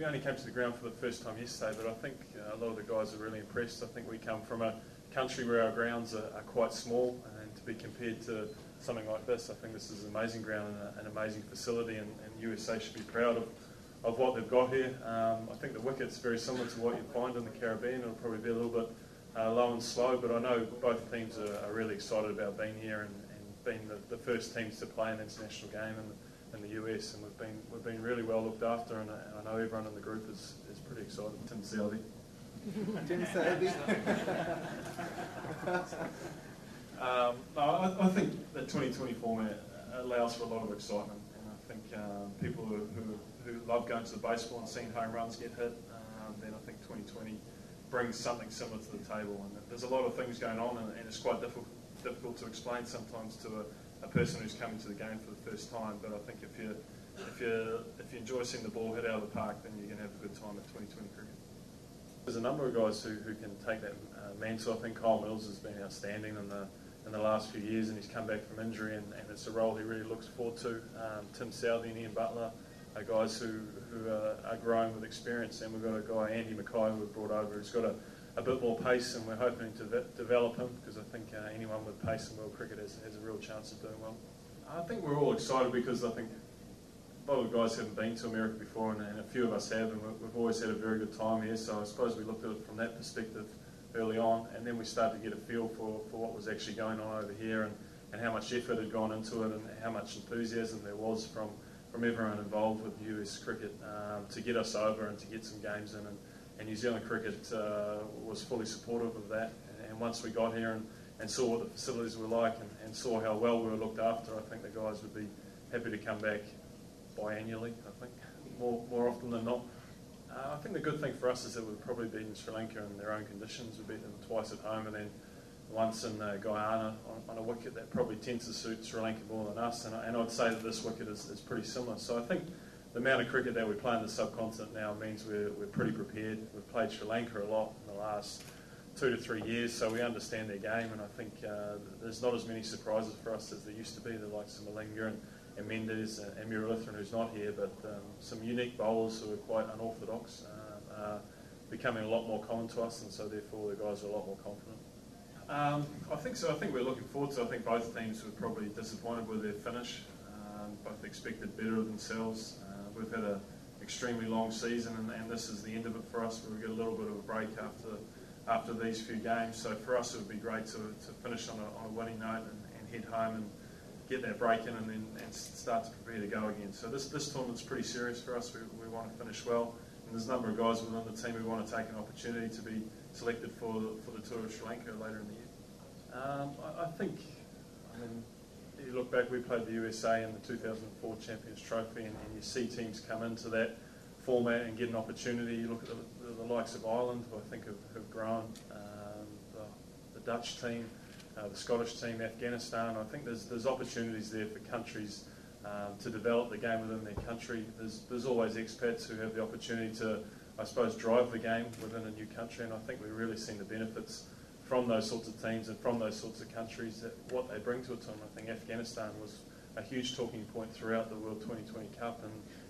we only came to the ground for the first time yesterday, but I think a lot of the guys are really impressed. I think we come from a country where our grounds are quite small, and to be compared to something like this, I think this is an amazing ground and an amazing facility, and USA should be proud of what they've got here. I think the wicket's very similar to what you find in the Caribbean. It'll probably be a little bit low and slow, but I know both teams are really excited about being here and being the first teams to play an international game in the US, and we've been really well looked after, and I know everyone in the group is pretty excited. Tim Selby. Tim Selby. I think the 2020 format allows for a lot of excitement, and I think people who love going to the baseball and seeing home runs get hit, then I think 2020 brings something similar to the table. And there's a lot of things going on, and it's quite difficult to explain sometimes to a person who's coming to the game for the first time. But I think if you enjoy seeing the ball hit out of the park, then you're going to have a good time at 2020 cricket. There's a number of guys who can take that mantle. I think Kyle Mills has been outstanding in the last few years, and he's come back from injury, and it's a role he really looks forward to. Tim Southey and Ian Butler are guys who are growing with experience, and we've got a guy, Andy Mackay, who we've brought over, who's got a bit more pace, and we're hoping to develop him, because I think anyone with pace in world cricket has a real chance of doing well. I think we're all excited because I think a lot of the guys haven't been to America before, and a few of us have, and we've always had a very good time here, so I suppose we looked at it from that perspective early on, and then we started to get a feel for what was actually going on over here, and how much effort had gone into it, and how much enthusiasm there was from everyone involved with US cricket to get us over and to get some games in, and New Zealand cricket was fully supportive of that. And once we got here and saw what the facilities were like, and saw how well we were looked after, I think the guys would be happy to come back biannually, I think, more often than not. I think the good thing for us is that we've probably beaten Sri Lanka in their own conditions. We've beaten them twice at home, and then once in Guyana on a wicket that probably tends to suit Sri Lanka more than us, and I'd say that this wicket is pretty similar. So I think the amount of cricket that we play in the subcontinent now means we're pretty prepared. We've played Sri Lanka a lot in the last 2 to 3 years, so we understand their game, and I think there's not as many surprises for us as there used to be, the likes of Malinga and Mendes and Muralitharan, who's not here, but some unique bowlers who are quite unorthodox are becoming a lot more common to us, and so therefore the guys are a lot more confident. I think so. I think we're looking forward to. I think both teams were probably disappointed with their finish. Both expected better of themselves. We've had an extremely long season, and this is the end of it for us, where we get a little bit of a break after these few games. So for us, it would be great to finish on a winning note and head home and get that break in, and start to prepare to go again. So this tournament's pretty serious for us. We want to finish well, and there's a number of guys within the team who want to take an opportunity to be selected for the tour of Sri Lanka later in the year. I think, you look back, we played the USA in the 2004 Champions Trophy, and you see teams come into that format and get an opportunity. You look at the likes of Ireland, who I think have grown, the Dutch team, the Scottish team, Afghanistan. I think there's opportunities there for countries to develop the game within their country. There's always expats who have the opportunity to, I suppose, drive the game within a new country, and I think we've really seen the benefits from those sorts of teams and from those sorts of countries, that what they bring to a tournament. I think Afghanistan was a huge talking point throughout the World 2020 Cup,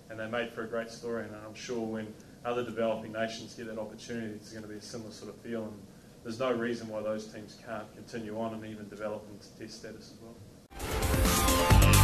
and they made for a great story, and I'm sure when other developing nations get that opportunity, it's going to be a similar sort of feel, and there's no reason why those teams can't continue on and even develop into test status as well.